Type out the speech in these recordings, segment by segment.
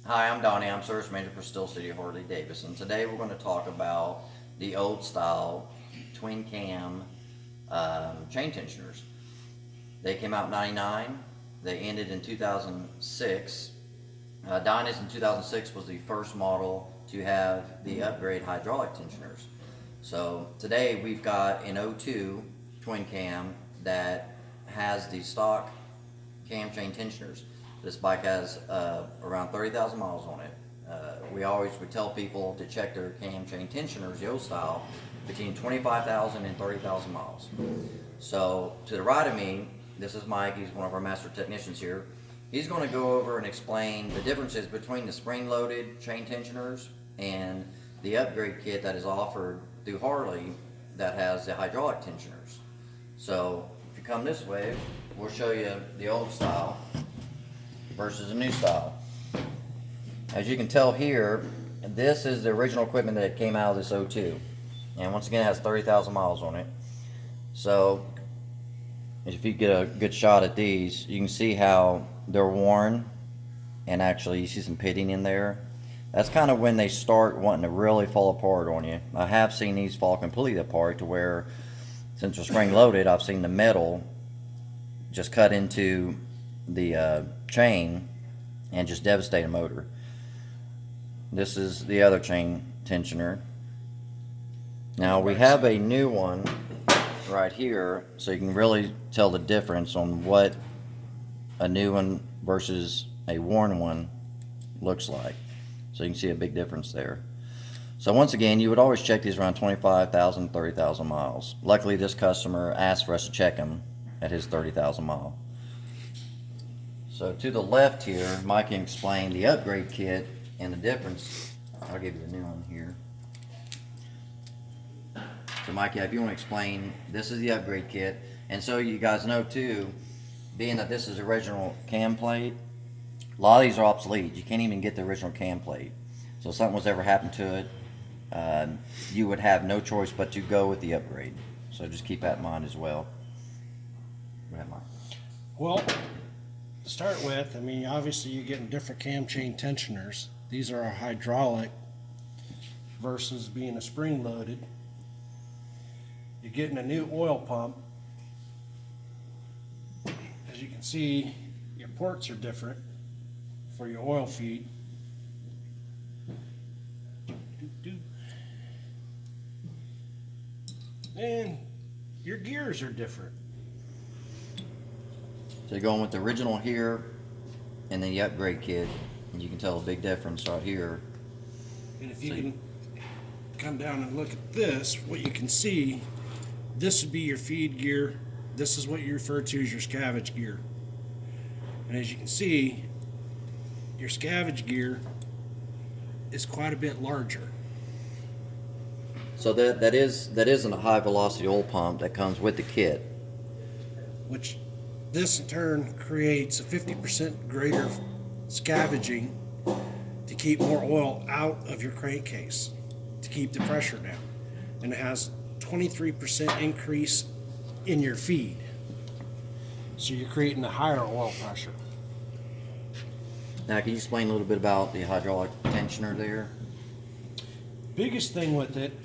Hi, I'm Donnie. I'm Service Manager for Steel City Harley-Davidson. Today we're going to talk about the old style twin cam chain tensioners. They came out in '99. They ended in 2006. Dyna's in 2006 was the first model to have the upgrade hydraulic tensioners. So today we've got an '02 twin cam that has the stock cam chain tensioners. This bike has around 30,000 miles on it. We always would tell people to check their cam chain tensioners, the old style, between 25,000 and 30,000 miles. So to the right of me, this is Mike. He's one of our master technicians here. He's going to go over and explain the differences between the spring-loaded chain tensioners and the upgrade kit that is offered through Harley that has the hydraulic tensioners. So if you come this way, we'll show you the old style versus the new style. As you can tell here, this is the original equipment that came out of this '02, and once again it has 30,000 miles on it. So if you get a good shot at these, you can see how they're worn, and actually you see some pitting in there. That's kind of when they start wanting to really fall apart on you. I have seen these fall completely apart to where, since they're spring loaded, I've seen the metal just cut into the chain and just devastate a motor. This is the other chain tensioner. Now we have a new one right here, so you can really tell the difference on what a new one versus a worn one looks like. So you can see a big difference there. So once again, you would always check these around 25,000, 30,000 miles. Luckily, this customer asked for us to check them at his 30,000 mile. So to the left here, Mike can explain the upgrade kit and the difference. I'll give you the new one here. So Mike, if you want to explain, this is the upgrade kit. And so you guys know too, being that this is original cam plate, a lot of these are obsolete. You can't even get the original cam plate. So if something was ever happened to it, you would have no choice but to go with the upgrade. So just keep that in mind as well. Go ahead, Mike. Well, to start with, I mean, obviously you're getting different cam chain tensioners. These are a hydraulic versus being a spring loaded. You're getting a new oil pump. As you can see, your ports are different for your oil feed. And your gears are different. So you're going with the original here and then the upgrade kit. And you can tell a big difference right here. And if you can come down and look at this, what you can see, this would be your feed gear. This is what you refer to as your scavenge gear. And as you can see, your scavenge gear is quite a bit larger. So that isn't a high velocity oil pump that comes with the kit. Which this in turn creates a 50% greater scavenging to keep more oil out of your crankcase, to keep the pressure down. And it has 23% increase in your feed. So you're creating a higher oil pressure. Now, can you explain a little bit about the hydraulic tensioner there? Biggest thing with it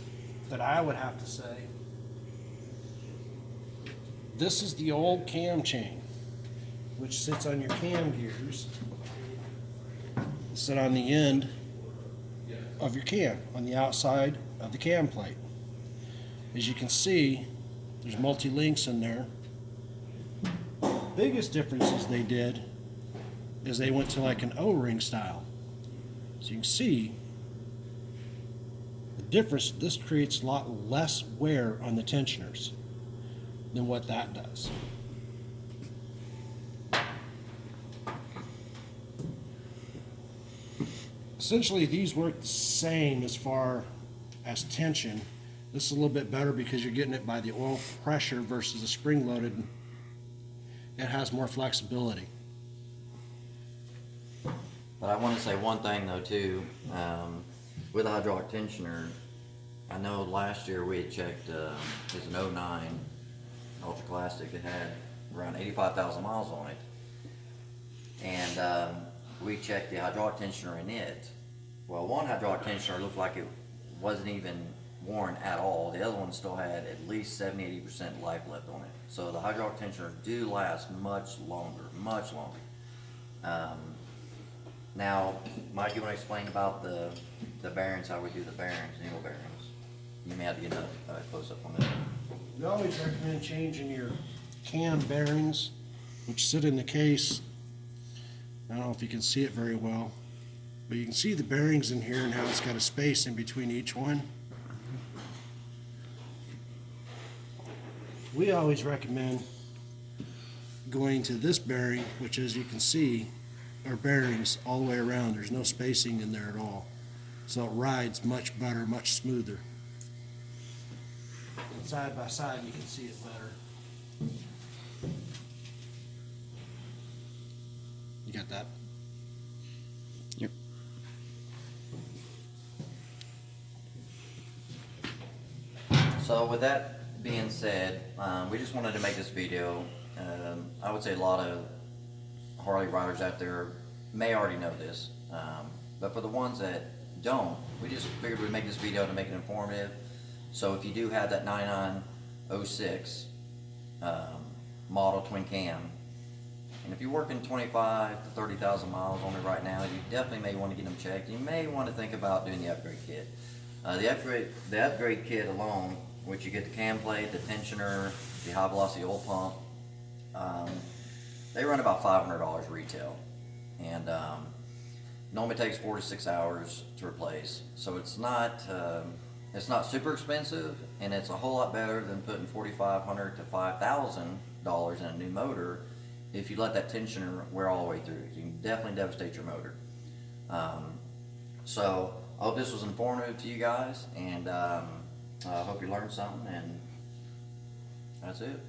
that I would have to say, this is the old cam chain, which sits on your cam gears, sit on the end of your cam, on the outside of the cam plate. As you can see, there's multi-links in there. Biggest differences they did is they went to like an O-ring style. So you can see the difference. This creates a lot less wear on the tensioners than what that does. Essentially, these work the same as far as tension. This is a little bit better because you're getting it by the oil pressure versus the spring-loaded. It has more flexibility. But I want to say one thing though too, with the hydraulic tensioner, I know last year we had checked, it's an '09 Ultra Classic that had around 85,000 miles on it. And we checked the hydraulic tensioner in it. Well, one hydraulic tensioner looked like it wasn't even worn at all. The other one still had at least 70–80% life left on it. So the hydraulic tensioners do last much longer, much longer. Now, Mike, you want to explain about the bearings, how we do the bearings, needle bearings? You may have to get a close up on this. We always recommend changing your cam bearings, which sit in the case. I don't know if you can see it very well, but you can see the bearings in here and how it's got a space in between each one. We always recommend going to this bearing, which, as you can see, are bearings all the way around. There's no spacing in there at all. So it rides much better, much smoother. And side by side, you can see it better. You got that? Yep. So with that being said, we just wanted to make this video. I would say a lot of Harley riders out there may already know this, but for the ones that don't, we just figured we'd make this video to make it informative. So if you do have that 9906 model twin cam, and if you're working 25 to 30,000 miles on it right now, you definitely may want to get them checked. You may want to think about doing the upgrade kit. The upgrade kit alone, which you get the cam plate, the tensioner, the high velocity oil pump, they run about $500 retail, and normally takes 4 to 6 hours to replace. So it's not super expensive, and it's a whole lot better than putting $4,500 to $5,000 in a new motor. If you let that tensioner wear all the way through, you can definitely devastate your motor. So I hope this was informative to you guys, and I hope you learned something, and that's it.